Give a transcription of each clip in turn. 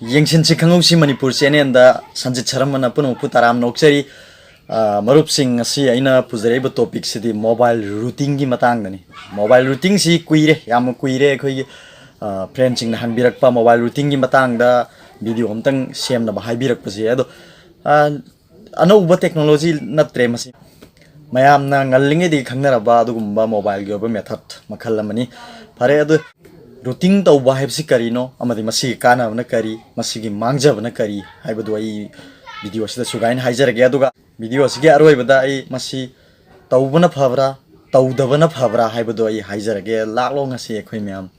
Yengsin Chikangsi Manipur channel da Sanjit Charamana Puno Putaram Nokseri Marup Singh si aina puzareba topic sidi mobile routing gi matang dani mobile routing si kuire yam kuire khoi friend sing han birak pa mobile routing gi matang da video amtang sem na bahai birak pasi ado anouba technology natre masi mayam na ngallinge di khangna ba adugumba mobile gi method makhal amani phare ado routing tauba hebsi karino amadi masi kana na kari masi gi mangjab na kari haibadu ai video sida sugain haijarage aduga video asigi aroi bada ai masi taubana phabra taudabana phabra haibadu ai haijarage laklo ngasi ekhoi myam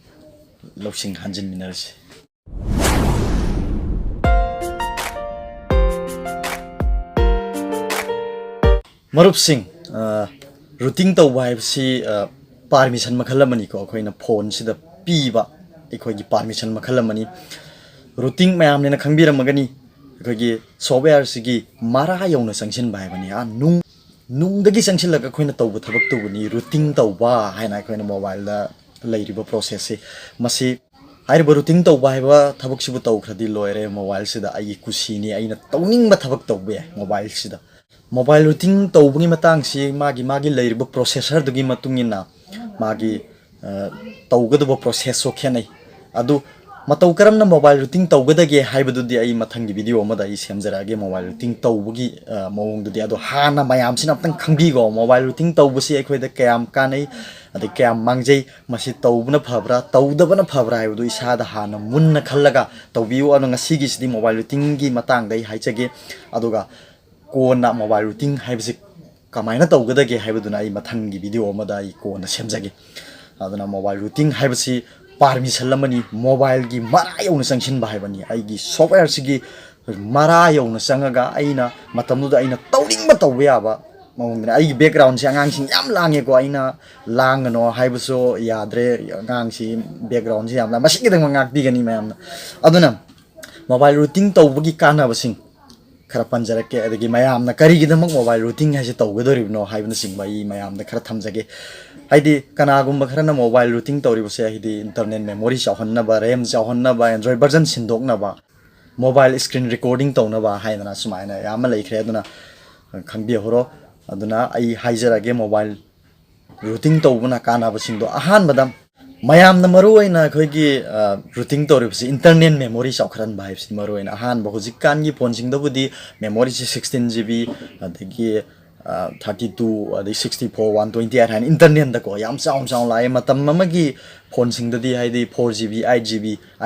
loksing hanjin minarsi marup sing routing tauba hebsi permission makhalamani ko khoina phone sida piba ekhoi gi permission makhalamani routing mayam ne khangbiramagani अखोगी software सिगी मारा यौना suction बायबनी आ नुंगदगी suction लगा खोइना तौब थबक तौबनी routing तौबा हाइना खोइना mobile दा लैरिबा process से मसी हाइरब routing तौबा हाइबा थबक सिबु तौखरदी Loyare mobile सिदा आई कुसीनी आइना तौनिंगबा थबक तौबे मोबाइल सिदा मोबाइल रूटिंग तौबगी मतंग सि मागी लैरिबा प्रोसेसर दुगी मतुंगिना मागी तौगदबो प्रोसेस सो खेनै अदु मतौ करमना मोबाइल रूटिंग तौगदगे हाइबदुदी आई मथंगी वीडियो अमदा आई सेमजरागे मोबाइल रूटिंग तौबगी मौंगदुदी अदो हाना मयाम सिना अप्तंग खंगीगो मोबाइल रूटिंग तौबसी अखोइदा कयाम कानै अदे कयाम मांगजै मसी तौबना फबरा तौदबना फबरा हाइबदु इसादा हाना मुन्ना खल्लगा तौबियो अनो ngasiगी सिदी मोबाइल रूटिंग गी मतंगदै हाइचगे अदुगा कोना मोबाइल रूटिंग हाइबसि कमाइना तौगदगे हाइबदुना आई मथंगी वीडियो अमदा आई कोना सेमजगे अदुना मोबाइल रूटिंग हाइबसि permission lamani mobile gi mara yona sanction bahibani aigi software sigi mara yona sangaga aina matamduda aina tawling ma tawbe aba mawngna aigi background si angang sing yam lange ko aina langano haibuso yadre angang si background si yamla masigi dang ngak digani mayamna aduna mobile routing tawbagi kana basing khara panjarake adagi mayamna kari gidamak mobile routing haise tawgadoribno haibna singbai mayamna khara thamjage हाइदी कनागुम्बा खरना mobile rooting तौरिबसे हाइदी internet memory चाहन्नबा RAM चाहन्नबा Android version सिंदोकनबा mobile screen recording तौनबा हाइदना सुमाइना यामा लैखरे अदुना खंबि होरो अदुना आई हाइजरागे मोबाइल रूटिंग तौबना कानाबसिंदो अहान बदम मयामना मरुइना खैगी रूटिंग तौरिबसे इंटरनेट मेमोरी चाखरन बाइबसि मरुइना अहान बहुजिकानगी फोन सिंदबुदी मेमोरी 16GB अदगी 32 अदि 64 128 हाइन इंटरनेट दको याम चाउम चाउम लाए मतम ममगी फोन सिंगददी हाइदि 4GB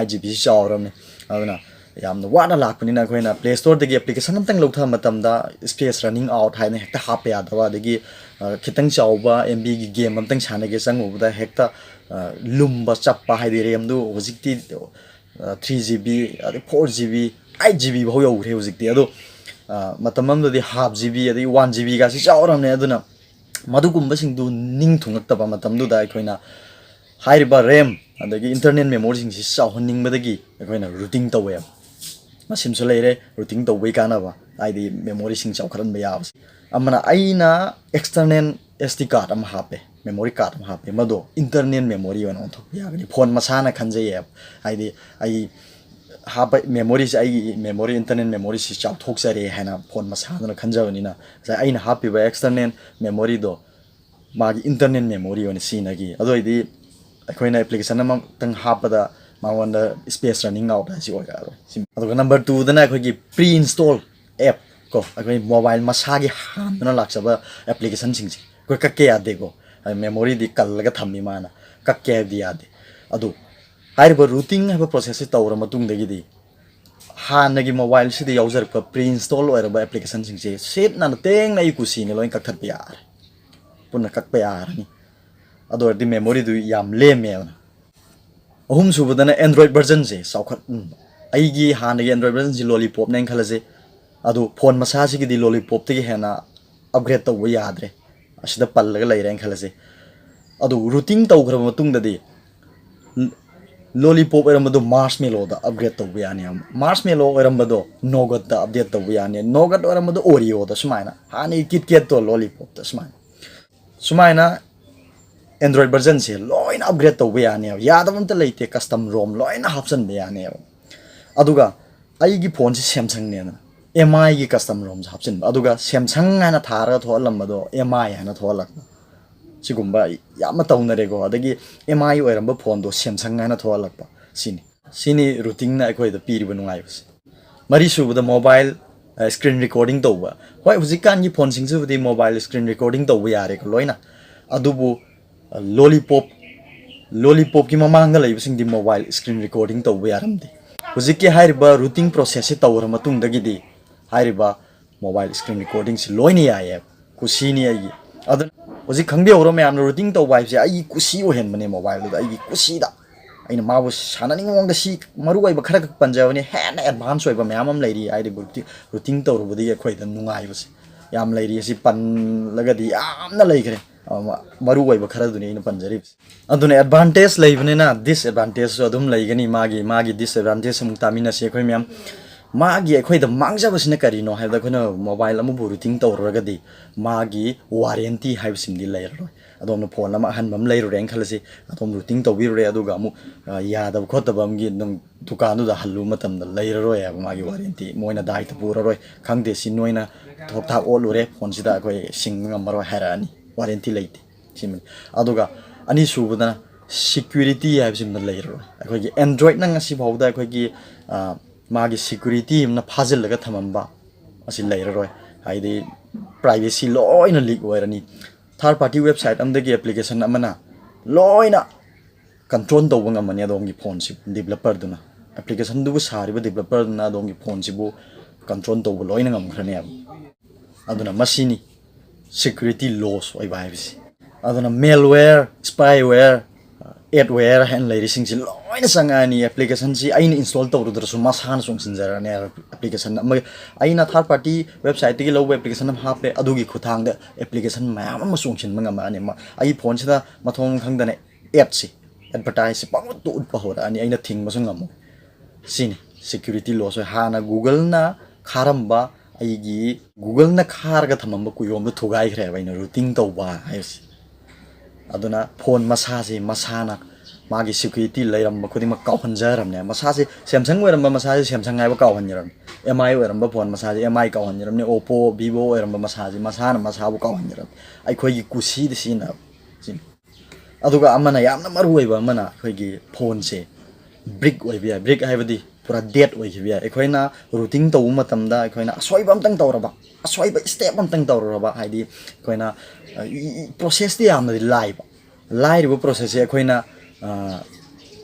8GB चाउरमने अदुना याम वाना लाकपनिना खोइना प्ले स्टोर दगी एप्लीकेशन अमतंग लौथा मतमदा स्पेस रनिंग आउट हाइने हेक्ता हापे यादवा दगी खितंग चाउबा MB गी गेम अमतंग सानेगे संगुबदा हेक्ता लुम्बा चप्पा हाइदि रेमदु होजिकति 3GB अदि 4GB 8GB बहु यौरे होजिकति अदो मतममदि हाफ GB अदि 1GB गासि चाउरमने अदुना मदुगुम्बसिंदु निंग थुंगक्तबा मतमदुदा अखोइना हाइरिबा रैम अदगी इंटरनेट मेमोरी सिंग सि चाउहनिंगबदगी अखोइना रूटिंग तौवे मसिमसु लैरे रूटिंग तौबै कानाबा आइदि मेमोरी सिंग चाउखरन बयाबस अमना आइना एक्सटर्नल SD कार्ड अम हापे मेमोरी कार्ड अम हापे मदो इंटरनेट मेमोरी वन ओंथो यागनि फोन मसाना खंजै आइदि आई हाप मेमोरी से आई मेमोरी इंटरनेट मेमोरी से चाउथोक्सरे हैना फोन मसाना खंजबनिना आइना हापिबा एक्सटर्नल मेमोरी दो मागी इंटरनेट मेमोरी वन सिनगी अदोइदि अखोइना एप्लीकेशन अम तंग हापदा मावंदा स्पेस रनिंग आउट हासि ओगारो अदो नंबर 2 दना अखोगी प्री इंस्टॉल ऐप को अखोइ मोबाइल मसागी हानना लाक्सबा एप्लीकेशन सिंगसि को कक्के यादे को मेमोरी दि कल्लगा थम्मी माना कक्के दि यादे अदो हाइरबा रूटिंग हाइबा प्रोसेस तौर मतुंगदगिदी हानगी मोबाइल सिदि याउजरपा प्री इंस्टॉल ओरबा एप्लीकेशन सिंगसे सेट ना तेंग ना इकुसीने लोइन कक्थरपा यार पुना कक्पा यारनी अदोरदि मेमोरी दु याम लेमेना अहुम सुबदना एंड्रॉइड वर्जन से साउखत आइगी हानगी एंड्रॉइड वर्जन से लॉलीपॉप नै खलजे अदो फोन मसासिगिदी लॉलीपॉप तगी हेना अपग्रेड तौबा याद्रे असिदा पल्लगा लैरे खलजे अदो रूटिंग तौग्रब मतुंगददी लॉलीपॉप ओरमदो मार्शमेलो दा अपग्रेड तौबा यानी मार्शमेलो ओरमदो नोगट दा अपडेट तौबा यानी नोगट ओरमदो ओरियो दा सुमाइना हानि किटकेट तो लॉलीपॉप दा सुमाइना एंड्रॉइड वर्जन से लोइन अपग्रेड तौबा यानी यादबंत लेते कस्टम रोम लोइन हाप्सन बे यानी अदुगा ꯑꯩꯒꯤ ꯐꯣꯟꯁꯤ ꯁꯦꯝꯁꯪꯅꯦꯅ ꯑꯦꯝ ꯑꯥꯏꯒꯤ ꯀꯁꯇꯝ ꯔꯣꯝꯁꯦ ꯍꯥꯞꯆꯤꯟꯕ ꯑꯗꯨꯒ ꯁꯦꯝꯁꯪ ꯍꯥꯏꯅ ꯊꯥꯔꯒ ꯊꯣꯛꯍꯜꯂꯝꯕꯗꯣ ꯑꯦꯝ ꯑꯥꯏ ꯍꯥꯏꯅ ꯊꯣꯛꯍꯜꯂꯛꯄ ꯁꯤꯒꯨꯝꯕ ꯌꯥꯝꯅ ꯇꯧꯅꯔꯦꯀꯣ ꯑꯗꯒꯤ ꯑꯦꯝ ꯑꯥꯏ ꯑꯣꯏꯔꯝꯕ ꯐꯣꯟꯗꯣ ꯁꯦꯝꯁꯪ ꯍꯥꯏꯅ ꯊꯣꯛꯍꯜꯂꯛꯄ ꯁꯤꯅꯤ ꯔꯨꯇꯤꯡꯅ ꯑꯩꯈꯣꯏꯗ ꯄꯤꯔꯤꯕ ꯅꯨꯡꯉꯥꯏꯕꯁꯦ ꯃꯔꯤꯁꯨꯕꯗ ꯃꯣꯕꯥꯏꯜ ꯁ꯭ꯀ꯭ꯔꯤꯟ ꯔꯦꯀꯣꯔꯗꯤꯡ ꯇꯧꯕ ꯍꯣꯏ ꯍꯧꯖꯤꯛꯀꯥꯟꯒꯤ ꯐꯣꯟꯁꯤꯡꯁꯤꯕꯨꯗꯤ ꯃꯣꯕꯥꯏꯜ ꯁ꯭ꯀ꯭ꯔꯤꯟ ꯔꯦꯀꯣꯔꯗꯤꯡ ꯇꯧꯕ ꯌꯥꯔꯦꯀꯣ ꯂꯣꯏꯅ ꯑꯗꯨꯕꯨ ꯂꯣꯂꯤꯄꯣꯞꯀꯤ ꯃꯃꯥꯡꯗ ꯂꯩꯕꯁꯤꯡꯗꯤ ꯃꯣꯕꯥꯏꯜ ꯁ꯭ꯀ꯭ꯔꯤꯟ ꯔꯦꯀꯣꯔꯗꯤꯡ ꯇꯧꯕ ꯌꯥꯔꯝꯗꯦ ꯍꯧꯖꯤꯛꯀꯤ ꯍꯥꯏꯔꯤꯕ ꯔꯨꯇꯤꯡ ꯄ꯭ꯔꯣꯁꯦꯁꯁꯤ ꯇꯧꯔ ꯃꯇꯨꯡꯗꯒꯤꯗꯤ ꯍꯥꯏꯔꯤꯕ ꯃꯣꯕꯥꯏꯜ ꯁ꯭ꯀ꯭ꯔꯤꯟ ꯔꯦꯀꯣꯔꯗꯤꯡꯁꯤ ꯂꯣꯏꯅ ꯌꯥꯏꯌꯦꯕ ꯀꯨꯁꯤꯅꯤ ꯑꯩꯒꯤ ꯑꯗꯨꯅ ꯍꯧꯖꯤꯛ ꯈꯪꯕꯤꯍꯧꯔꯣ ꯃꯌꯥꯝꯅ ꯔꯨꯇꯤꯡ ꯇꯧꯕ ꯍꯥꯏꯕꯁꯦ ꯑꯩꯒꯤ ꯀꯨꯁꯤ ꯑꯣꯏꯍꯟꯕꯅꯦ ꯃꯣꯕꯥꯏꯜꯗꯨꯗ ꯑꯩꯒꯤ ꯀꯨꯁꯤꯗ ꯑꯩꯅ ꯃꯥꯕꯨ ꯁꯥꯟꯅꯅꯤꯡꯕ ꯃꯑꯣꯡꯗ ꯁꯤ ꯃꯔꯨꯑꯣꯏꯕ ꯈꯔ ꯈꯛ ꯄꯟꯖꯕꯅꯤ ꯍꯦꯟꯅ ꯑꯦꯗꯚꯥꯟꯁ ꯑꯣꯏꯕ ꯃꯌꯥꯝ ꯑꯃ ꯂꯩꯔꯤ ꯍꯥꯏꯔꯤꯕ ꯔꯨꯇꯤꯡ ꯇꯧꯔꯨꯕꯗꯒꯤ ꯑꯩꯈꯣꯏꯗ ꯅꯨꯡꯉꯥꯏꯕꯁꯦ ꯌꯥꯝ ꯂꯩꯔꯤ ꯑꯁꯤ ꯄꯜꯂꯒꯗꯤ ꯌꯥꯝꯅ ꯂꯩꯈ꯭ꯔꯦ ꯃꯔꯨꯑꯣꯏꯕ ꯈꯔꯗꯨꯅꯤ ꯑꯩꯅ ꯄꯟꯖꯔꯤꯕꯁꯦ ꯑꯗꯨꯅ ꯑꯦꯗꯚꯥꯟꯇꯦꯖ ꯂꯩꯕꯅꯤꯅ ꯗꯤꯁꯑꯦꯗꯚꯥꯟꯇꯦꯖꯁꯨ ꯑꯗꯨꯝ ꯂꯩꯒꯅꯤ ꯃꯥꯒꯤ ꯗꯤꯁꯑꯦꯗꯚꯥꯟꯇꯦꯖ ꯑꯃꯨꯛ ꯇꯥꯃꯤꯟꯅꯁꯤ ꯑꯩꯈꯣꯏ ꯃꯌꯥꯝ ꯃꯥꯒꯤ ꯑꯩꯈꯣꯏꯗ ꯃꯥꯡꯖꯕꯁꯤꯅ ꯀꯔꯤꯅꯣ ꯍꯥꯏꯕꯗ ꯑꯩꯈꯣꯏꯅ ꯃꯣꯕꯥꯏꯜ ꯑꯃꯕꯨ ꯔꯨꯇꯤꯡ ꯇꯧꯔꯨꯔꯒꯗꯤ ꯃꯥꯒꯤ ꯋꯥꯔꯦꯟꯇꯤ ꯍꯥꯏꯕꯁꯤꯃꯗꯤ ꯂꯩꯔꯔꯣꯏ ꯑꯗꯣꯝꯅ ꯐꯣꯟ ꯑꯃ ꯑꯍꯟꯕ ꯑꯃ ꯂꯩꯔꯨꯔꯦꯅ ꯈꯜꯂꯁꯤ ꯑꯗꯣꯝ ꯔꯨꯇꯤꯡ ꯇꯧꯕꯤꯔꯨꯔꯦ ꯑꯗꯨꯒ ꯑꯃꯨꯛ ꯌꯥꯗꯕ ꯈꯣꯠꯇꯕ ꯑꯃꯒꯤ ꯑꯗꯨꯝ ꯗꯨꯀꯥꯟꯗꯨꯗ ꯍꯜꯂꯨꯕ ꯃꯇꯝꯗ ꯂꯩꯔꯔꯣꯏꯕ ꯃꯥꯒꯤ ꯋꯥꯔꯦꯟꯇꯤ ꯃꯣꯏꯅ ꯗꯥꯏꯇ ꯄꯨꯔꯔꯣꯏ ꯈꯪꯗꯦ ꯁꯤ ꯅꯣꯏꯅ ꯊꯣꯛ ꯊꯥꯛ ꯑꯣꯠꯂꯨꯔꯦ ꯐꯣꯟꯁꯤꯗ ꯑꯩꯈꯣꯏ ꯁꯤꯡꯕ ꯉꯝꯃꯔꯣꯏ ꯍꯥꯏꯔꯛꯑꯅꯤ ꯋꯥꯔꯦꯟꯇꯤ ꯂꯩꯇꯦ ꯁꯤꯃꯅꯤ ꯑꯗꯨꯒ ꯑꯅꯤꯁꯨꯕꯗꯅ ꯁꯤꯀ꯭ꯌꯨꯔꯤꯇꯤ ꯍꯥꯏꯕꯁꯤꯃ ꯂꯩꯔꯔꯣꯏ ꯑꯩꯈꯣꯏꯒꯤ ꯑꯦꯟꯗ꯭ꯔꯣꯏꯗꯅ ꯉꯁꯤ ꯐꯥꯎꯕꯗ ꯑꯩꯈꯣꯏꯒꯤ ꯃꯥꯒꯤ ꯁꯤꯀ꯭ꯌꯨꯔꯤꯇꯤ ꯑꯃꯅ ꯐꯥꯖꯤꯜꯂꯒ ꯊꯝꯃꯝꯕ ꯑꯁꯤ ꯂꯩꯔꯔꯣꯏ ꯍꯥꯏꯗꯤ ꯄ꯭ꯔꯥꯏቬꯁꯤ ꯂꯣꯏꯅ ꯂꯤꯛ ꯑꯣꯏꯔꯅꯤ ꯊꯥꯔꯠ ꯄꯥꯔꯇꯤ ꯋꯦꯕꯁꯥꯏꯠ ꯑꯃꯗꯒꯤ ꯑꯦꯄ꯭ꯂꯤꯀꯦꯁꯟ ꯑꯃꯅ ꯂꯣꯏꯅ ꯀꯟꯇ꯭ꯔꯣꯜ ꯇꯧꯕ ꯉꯝꯃꯅꯤ ꯑꯗꯣꯝꯒꯤ ꯐꯣꯟꯁꯤ ꯗꯤꯕꯦꯂꯞꯄꯔꯗꯨꯅ ꯑꯦꯄ꯭ꯂꯤꯀꯦꯁꯟꯗꯨꯕꯨ ꯁꯥꯔꯤꯕ ꯗꯤꯕꯦꯂꯞꯄꯔꯗꯨꯅ ꯑꯗꯣꯝꯒꯤ ꯐꯣꯟꯁꯤꯕꯨ ꯀꯟꯇ꯭ꯔꯣꯜ ꯇꯧꯕ ꯂꯣꯏꯅ ꯉꯝꯈ꯭ꯔꯅꯦꯕ ꯑꯗꯨꯅ ꯃꯁꯤꯅꯤ ꯁꯤꯀ꯭ꯌꯨꯔꯤꯇꯤ ꯂꯣꯁ ꯑꯣꯏꯕ ꯍꯥꯏꯕꯁꯤ ꯑꯗꯨꯅ ꯃꯦꯜꯋꯦꯌꯔ ꯁ꯭ꯄꯥꯏꯋꯦꯌꯔ ꯑꯦꯗꯋꯦꯌꯔ ꯍꯥꯏꯅ ꯂꯩꯔꯤꯁꯤꯡꯁꯤ ꯂꯣꯏꯅ ꯆꯪꯉꯛꯑꯅꯤ ꯑꯦꯄ꯭ꯂꯤꯀꯦꯁꯟꯁꯤ ꯑꯩꯅ ꯏꯟꯁꯇꯣꯜ ꯇꯧꯔꯨꯗ꯭ꯔꯁꯨ ꯃꯁꯥꯅ ꯆꯣꯡꯁꯤꯟꯖꯔꯅꯤ ꯑꯦꯄ꯭ꯂꯤꯀꯦꯁꯟ ꯑꯃ ꯑꯩꯅ ꯊꯥꯔꯠ ꯄꯥꯔꯇꯤ ꯋꯦꯕꯁꯥꯏꯠꯇꯒꯤ ꯂꯧꯕ ꯑꯦꯄ꯭ꯂꯤꯀꯦꯁꯟ ꯑꯃ ꯍꯥꯞꯄꯦ ꯑꯗꯨꯒꯤ ꯈꯨꯠꯊꯥꯡꯗ ꯑꯦꯄ꯭ꯂꯤꯀꯦꯁꯟ ꯃꯌꯥꯝ ꯑꯃ ꯆꯣꯡꯁꯤꯟꯕ ꯉꯝꯃꯛꯑꯅꯤ ꯑꯩ ꯐꯣꯟꯁꯤꯗ ꯃꯊꯣꯡ ꯈꯪꯗꯅ ꯑꯦꯞꯁꯤ ꯑꯦꯗꯚꯔꯇꯥꯏꯖꯁꯤ ꯄꯪꯎꯠꯇ ꯎꯠꯄ ꯍꯧꯔꯛꯑꯅꯤ ꯑꯩꯅ ꯊꯤꯡꯕꯁꯨ ꯉꯝꯃꯣꯏ ꯁꯤꯅꯤ ꯁꯤꯀ꯭ꯌꯨꯔꯤꯇꯤ ꯂꯣꯁ ꯑꯣꯏ ꯍꯥꯟꯅ ꯒꯨꯒꯜꯅ ꯈꯥꯔꯝꯕ ꯑꯩꯒꯤ ꯒꯨꯒꯜꯅ ꯈꯥꯔꯒ ꯊꯝꯃꯝꯕ ꯀꯨꯌꯣꯝꯗꯣ ꯊꯨꯒꯥꯏꯈ꯭ꯔꯦꯕ ꯑꯩꯅ ꯔꯨꯇꯤꯡ ꯇꯧꯕ ꯍꯥꯏꯕꯁꯤ ꯑꯗꯨꯅ ꯐꯣꯟ ꯃꯁꯥꯁꯤ ꯃꯁꯥꯅ ꯃꯥꯒꯤ ꯁꯤꯀ꯭ꯌꯨꯔꯤꯇꯤ ꯂꯩꯔꯝꯕ ꯈꯨꯗꯤꯡꯃꯛ ꯀꯥꯎꯍꯟꯖꯔꯕꯅꯦ ꯃꯁꯥꯁꯤ ꯁꯦꯝꯁꯪ ꯑꯣꯏꯔꯝꯕ ꯃꯁꯥꯁꯤ ꯁꯦꯝꯁꯪ ꯍꯥꯏꯕ ꯀꯥꯎꯍꯟꯖꯔꯕꯅꯤ ꯑꯦꯝ ꯑꯥꯏ ꯑꯣꯏꯔꯝꯕ ꯐꯣꯟ ꯃꯁꯥꯁꯤ ꯑꯦꯝ ꯑꯥꯏ ꯀꯥꯎꯍꯟꯖꯔꯕꯅꯤ ꯑꯣꯞꯄꯣ ꯚꯤꯚꯣ ꯑꯣꯏꯔꯝꯕ ꯃꯁꯥꯁꯤ ꯃꯁꯥꯅ ꯃꯁꯥꯕꯨ ꯀꯥꯎꯍꯟꯖꯔꯕꯅꯤ ꯑꯩꯈꯣꯏꯒꯤ ꯀꯨꯁꯤꯗ ꯁꯤꯖꯤꯟꯅꯕ ꯁꯤꯅꯤ ꯑꯗꯨꯒ ꯑꯃꯅ ꯌꯥꯝꯅ ꯃꯔꯨꯑꯣꯏꯕ ꯑꯃꯅ ꯑꯩꯈꯣꯏꯒꯤ ꯐꯣꯟꯁꯦ ꯕ꯭ꯔꯤꯛ ꯑꯣꯏꯕ ꯌꯥꯏ ꯕ꯭ꯔꯤꯛ ꯍꯥꯏꯕꯗꯤ ꯄꯨꯔꯥ ꯗꯦꯠ ꯑꯣꯏꯈꯤꯕ ꯌꯥꯏ ꯑꯩꯈꯣꯏꯅ ꯔꯨꯇꯤꯡ ꯇꯧꯕ ꯃꯇꯝꯗ ꯑꯩꯈꯣꯏꯅ ꯑꯁꯣꯏꯕ ꯑꯝꯇꯪ ꯇꯧꯔꯕ ꯑꯁꯣꯏꯕ ꯁ꯭ꯇꯦꯞ ꯑꯝꯇꯪ ꯇꯧꯔꯨꯔꯕ ꯍꯥꯏꯗꯤ ꯑꯩꯈꯣꯏꯅ ꯄ꯭ꯔꯣꯁꯦꯁꯇꯤ ꯌꯥꯝꯅꯗꯤ ꯂꯥꯏꯔꯤꯕ ꯄ꯭ꯔꯣꯁꯦꯁꯁꯦ ꯑꯩꯈꯣꯏꯅ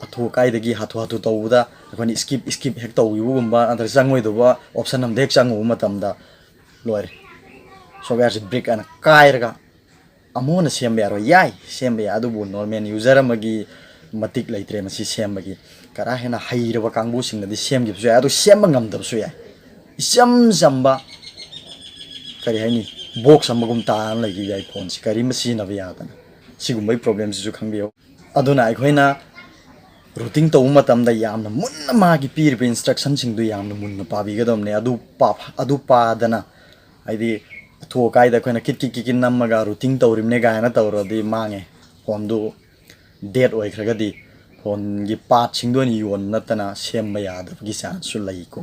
ꯑꯊꯨ ꯑꯀꯥꯏꯗꯒꯤ ꯍꯥꯊꯨ ꯍꯥꯊꯨ ꯇꯧꯕꯗ ꯑꯩꯈꯣꯏꯅ ꯏꯁꯀꯤꯞ ꯍꯦꯛ ꯇꯧꯈꯤꯕꯒꯨꯝꯕ ꯅꯠꯇ꯭ꯔꯒ ꯆꯪꯉꯣꯏꯗꯧꯕ ꯑꯣꯞꯁꯟ ꯑꯝꯗ ꯍꯦꯛ ꯆꯪꯉꯨꯕ ꯃꯇꯝꯗ ꯂꯣꯏꯔꯦ ꯁꯣꯐꯋꯦꯌꯔꯁꯤ ꯕ꯭ꯔꯤꯛ ꯑꯅ ꯀꯥꯏꯔꯒ ꯑꯃꯨꯛ ꯍꯟꯅ ꯁꯦꯝꯕ ꯌꯥꯔꯣꯏ ꯌꯥꯏ ꯁꯦꯝꯕ ꯌꯥꯏ ꯑꯗꯨꯕꯨ ꯅꯣꯔꯃꯦꯜ ꯌꯨꯖꯔ ꯑꯃꯒꯤ ꯃꯇꯤꯛ ꯂꯩꯇ꯭ꯔꯦ ꯃꯁꯤ ꯁꯦꯝꯕꯒꯤ ꯀꯔꯥ ꯍꯦꯟꯅ ꯍꯩꯔꯕ ꯀꯥꯡꯕꯨꯁꯤꯡꯅꯗꯤ ꯁꯦꯝꯈꯤꯕꯁꯨ ꯌꯥꯏ ꯑꯗꯨ ꯁꯦꯝꯕ ꯉꯝꯗꯕꯁꯨ ꯌꯥꯏ ꯏꯆꯝ ꯆꯝꯕ ꯀꯔꯤ ꯍꯥꯏꯅꯤ ꯕꯣꯛꯁ ꯑꯃꯒꯨꯝ ꯇꯥꯅ ꯂꯩꯈꯤꯕ ꯌꯥꯏ ꯐꯣꯟꯁꯤ ꯀꯔꯤꯝꯇ ꯁꯤꯖꯤꯟꯅꯕ ꯌꯥꯗꯅ ꯁꯤꯒꯨꯝꯕꯒꯤ ꯄ꯭ꯔꯣꯕ꯭ꯂꯦꯝꯁꯤꯁꯨ ꯈꯪꯕꯤꯌꯨ ꯑꯗꯨꯅ ꯑꯩꯈꯣꯏꯅ ꯔꯨꯇꯤꯡ ꯇꯧꯕ ꯃꯇꯝꯗ ꯌꯥꯝꯅ ꯃꯨꯟꯅ ꯃꯥꯒꯤ ꯄꯤꯔꯤꯕ ꯏꯟꯁꯇ꯭ꯔꯛꯁꯟꯁꯤꯡꯗꯨ ꯌꯥꯝꯅ ꯃꯨꯟꯅ ꯄꯥꯕꯤꯒꯗꯕꯅꯦ ꯑꯗꯨ ꯄꯥꯗꯅ ꯍꯥꯏꯗꯤ ꯑꯊꯨ ꯑꯀꯥꯏꯗ ꯑꯩꯈꯣꯏꯅ ꯀꯤꯠ ꯅꯝꯃꯒ ꯔꯨꯇꯤꯡ ꯇꯧꯔꯤꯕꯅꯦ ꯀꯥꯏꯅ ꯇꯧꯔꯗꯤ ꯃꯥꯡꯉꯦ ꯐꯣꯟꯗꯨ ꯗꯦꯠ ꯑꯣꯏꯈ꯭ꯔꯒꯗꯤ ꯐꯣꯟꯒꯤ ꯄꯥꯔꯠꯁꯤꯡꯗꯣ ꯑꯣꯏꯅ ꯌꯣꯟꯕ ꯅꯠꯇꯅ ꯁꯦꯝꯕ ꯌꯥꯗꯕꯒꯤ ꯆꯥꯟꯁꯁꯨ ꯂꯩꯀꯣ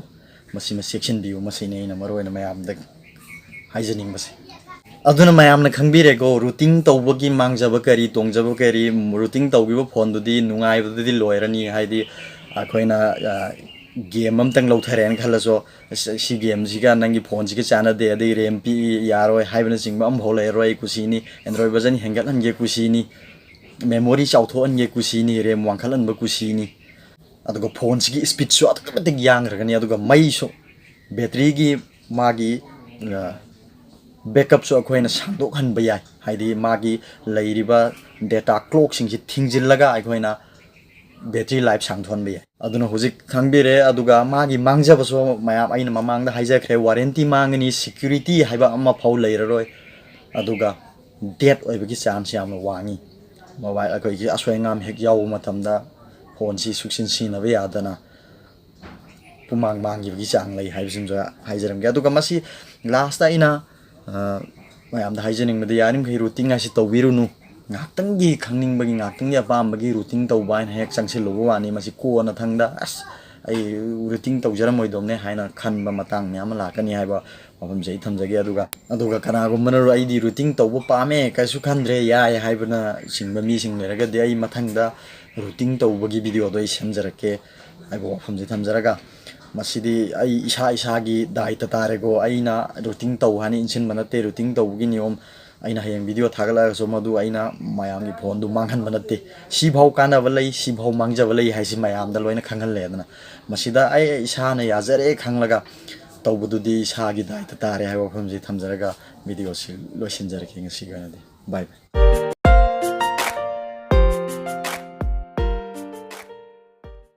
ꯃꯁꯤꯃ ꯆꯦꯛꯁꯤꯟꯕꯤꯌꯨ ꯃꯁꯤꯅꯤ ꯑꯩꯅ ꯃꯔꯨꯑꯣꯏꯅ ꯃꯌꯥꯝꯗ ꯍꯥꯏꯖꯅꯤꯡꯕꯁꯦ ꯑꯗꯨꯅ ꯃꯌꯥꯝꯅ ꯈꯪꯕꯤꯔꯦꯀꯣ ꯔꯨꯇꯤꯡ ꯇꯧꯕꯒꯤ ꯃꯥꯡꯖꯕ ꯀꯔꯤ ꯇꯣꯡꯖꯕ ꯀꯔꯤ ꯔꯨꯇꯤꯡ ꯇꯧꯈꯤꯕ ꯐꯣꯟꯗꯨꯗꯤ ꯅꯨꯡꯉꯥꯏꯕꯗꯨꯗꯤ ꯂꯣꯏꯔꯅꯤ ꯍꯥꯏꯗꯤ ꯑꯩꯈꯣꯏꯅ ꯒꯦꯝ ꯑꯃꯇꯪ ꯂꯧꯊꯔꯦꯅ ꯈꯜꯂꯁꯨ ꯁꯤ ꯒꯦꯝꯁꯤꯒ ꯅꯪꯒꯤ ꯐꯣꯟꯁꯤꯒ ꯆꯥꯟꯅꯗꯦ ꯑꯗꯩ ꯔꯦꯝ ꯄꯤꯛꯏ ꯌꯥꯔꯣꯏ ꯍꯥꯏꯕꯅꯆꯤꯡꯕ ꯑꯃꯐꯥꯎ ꯂꯩꯔꯔꯣꯏ ꯑꯩ ꯀꯨꯁꯤꯅꯤ ꯑꯦꯟꯗ꯭ꯔꯣꯏꯗ ꯚꯔꯖꯟ ꯍꯦꯟꯒꯠꯍꯟꯒꯦ ꯀꯨꯁꯤꯅꯤ ꯃꯦꯃꯣꯔꯤ ꯆꯥꯎꯊꯣꯛꯍꯟꯒꯦ ꯀꯨꯁꯤꯅꯤ ꯔꯦꯝ ꯋꯥꯡꯈꯠꯍꯟꯕ ꯀꯨꯁꯤꯅꯤ ꯑꯗꯨꯒ ꯐꯣꯟꯁꯤꯒꯤ ꯁ꯭ꯄꯤꯠꯁꯨ ꯑꯗꯨꯛꯀꯤ ꯃꯇꯤꯛ ꯌꯥꯡꯈ꯭ꯔꯒꯅꯤ ꯑꯗꯨꯒ ꯃꯩꯁꯨ ꯕꯦꯇ꯭ꯔꯤꯒꯤ ꯃꯥꯒꯤ ꯕꯦꯀꯞꯁꯨ ꯑꯩꯈꯣꯏꯅ ꯁꯥꯡꯗꯣꯛꯍꯟꯕ ꯌꯥꯏ ꯍꯥꯏꯗꯤ ꯃꯥꯒꯤ ꯂꯩꯔꯤꯕ ꯗꯦꯇꯥ ꯀ꯭ꯂꯣꯛꯁꯤꯡꯁꯤ ꯊꯤꯡꯖꯤꯜꯂꯒ ꯑꯩꯈꯣꯏꯅ ꯕꯦꯇ꯭ꯔꯤ ꯂꯥꯏꯐ ꯁꯥꯡꯊꯣꯛꯍꯟꯕ ꯌꯥꯏ ꯑꯗꯨꯅ ꯍꯧꯖꯤꯛ ꯈꯪꯕꯤꯔꯦ ꯑꯗꯨꯒ ꯃꯥꯒꯤ ꯃꯥꯡꯖꯕꯁꯨ ꯃꯌꯥꯝ ꯑꯩꯅ ꯃꯃꯥꯡꯗ ꯍꯥꯏꯖꯈ꯭ꯔꯦ ꯋꯥꯔꯦꯟꯇꯤ ꯃꯥꯡꯒꯅꯤ ꯁꯤꯀ꯭ꯌꯨꯔꯤꯇꯤ ꯍꯥꯏꯕ ꯑꯃ ꯐꯥꯎ ꯂꯩꯔꯔꯣꯏ ꯑꯗꯨꯒ ꯗꯦꯠ ꯑꯣꯏꯕꯒꯤ ꯆꯥꯟꯁ ꯌꯥꯝꯅ ꯋꯥꯡꯉꯤ ꯃꯣꯕꯥꯏꯜ ꯑꯩꯈꯣꯏꯒꯤ ꯑꯁꯣꯏ ꯑꯉꯥꯝ ꯍꯦꯛ ꯌꯥꯎꯕ ꯃꯇꯝꯗ ꯐꯣꯟꯁꯤ ꯁꯨꯛꯁꯤꯟ ꯁꯤꯖꯤꯟꯅꯕ ꯌꯥꯗꯅ ꯄꯨꯃꯥꯡ ꯃꯥꯡꯈꯤꯕꯒꯤ ꯆꯥꯡ ꯂꯩ ꯍꯥꯏꯕꯁꯤꯃꯁꯨ ꯍꯥꯏꯖꯔꯝꯒꯦ ꯑꯗꯨꯒ ꯃꯁꯤ ꯂꯥꯁꯇ ꯑꯩꯅ ꯃꯌꯥꯝꯗ ꯍꯥꯏꯖꯅꯤꯡꯕꯗꯤ ꯌꯥꯔꯤꯃꯈꯩ ꯔꯨꯇꯤꯡ ꯍꯥꯏꯁꯤ ꯇꯧꯕꯤꯔꯨꯅꯨ ꯉꯥꯏꯍꯥꯛꯇꯪꯒꯤ ꯈꯪꯅꯤꯡꯕꯒꯤ ꯉꯥꯏꯍꯥꯛꯇꯪꯒꯤ ꯑꯄꯥꯝꯕꯒꯤ ꯔꯨꯇꯤꯡ ꯇꯧꯕ ꯍꯥꯏꯅ ꯍꯦꯛ ꯆꯪꯁꯤꯜꯂꯨꯕ ꯋꯥꯅꯤ ꯃꯁꯤ ꯀꯣꯟꯅꯊꯪꯗ ꯑꯁ ꯑꯩ ꯔꯨꯇꯤꯟ ꯇꯧꯖꯔꯝꯃꯣꯏꯗꯧꯅꯦ ꯍꯥꯏꯅ ꯈꯟꯕ ꯃꯇꯥꯡ ꯃꯌꯥꯝ ꯑꯃ ꯂꯥꯛꯀꯅꯤ ꯍꯥꯏꯕ ꯋꯥꯐꯝꯁꯦ ꯑꯩ ꯊꯝꯖꯒꯦ ꯑꯗꯨꯒ ꯀꯅꯥꯒꯨꯝꯕꯅ ꯑꯩꯗꯤ ꯔꯨꯇꯤꯟ ꯇꯧꯕ ꯄꯥꯝꯃꯦ ꯀꯩꯁꯨ ꯈꯟꯗ꯭ꯔꯦ ꯌꯥꯏ ꯍꯥꯏꯕꯅ ꯆꯤꯡꯕ ꯃꯤꯁꯤꯡ ꯂꯩꯔꯒꯗꯤ ꯑꯩ ꯃꯊꯪꯗ ꯔꯨꯇꯤꯟ ꯇꯧꯕꯒꯤ ꯚꯤꯗꯤꯑꯣꯗꯣ ꯑꯩ ꯁꯦꯝꯖꯔꯛꯀꯦ ꯍꯥꯏꯕ ꯋꯥꯐꯝꯁꯦ ꯊꯝꯖꯔꯒ ꯃꯁꯤꯗꯤ ꯑꯩ ꯏꯁꯥꯒꯤ ꯗꯥꯏꯇ ꯇꯥꯔꯦꯀꯣ ꯑꯩꯅ ꯔꯨꯇꯤꯟ ꯇꯧ ꯍꯥꯏꯅ ꯏꯟꯁꯤꯟꯕ ꯅꯠꯇꯦ ꯔꯨꯇꯤꯟ ꯇꯧꯕꯒꯤ ꯅꯤꯌꯣꯝ ꯑꯩꯅ ꯍꯌꯦꯡ ꯚꯤꯗꯤꯑꯣ ꯊꯥꯒꯠꯂꯛꯑꯒꯁꯨ ꯃꯗꯨ ꯑꯩꯅ ꯃꯌꯥꯝꯒꯤ ꯐꯣꯟꯗꯨ ꯃꯥꯡꯍꯟꯕ ꯅꯠꯇꯦ ꯁꯤꯐꯥꯎ ꯀꯥꯟꯅꯕ ꯂꯩ ꯁꯤꯐꯥꯎ ꯃꯥꯡꯖꯕ ꯂꯩ ꯍꯥꯏꯁꯤ ꯃꯌꯥꯝꯗ ꯂꯣꯏꯅ ꯈꯪꯍꯜꯂꯦꯗꯅ ꯃꯁꯤꯗ ꯑꯩ ꯏꯁꯥꯅ ꯌꯥꯖꯔꯦ ꯈꯪꯂꯒ ꯇꯧꯕꯗꯨꯗꯤ ꯏꯁꯥꯒꯤ ꯗꯥꯏꯇ ꯇꯥꯔꯦ ꯍꯥꯏꯕ ꯋꯥꯐꯝꯁꯤ ꯊꯝꯖꯔꯒ ꯚꯤꯗꯤꯑꯣꯁꯤ ꯂꯣꯏꯁꯤꯟꯖꯔꯒꯦ ꯉꯁꯤꯒꯤ ꯑꯣꯏꯅꯗꯤ ꯕꯥꯏ ꯕꯥꯏ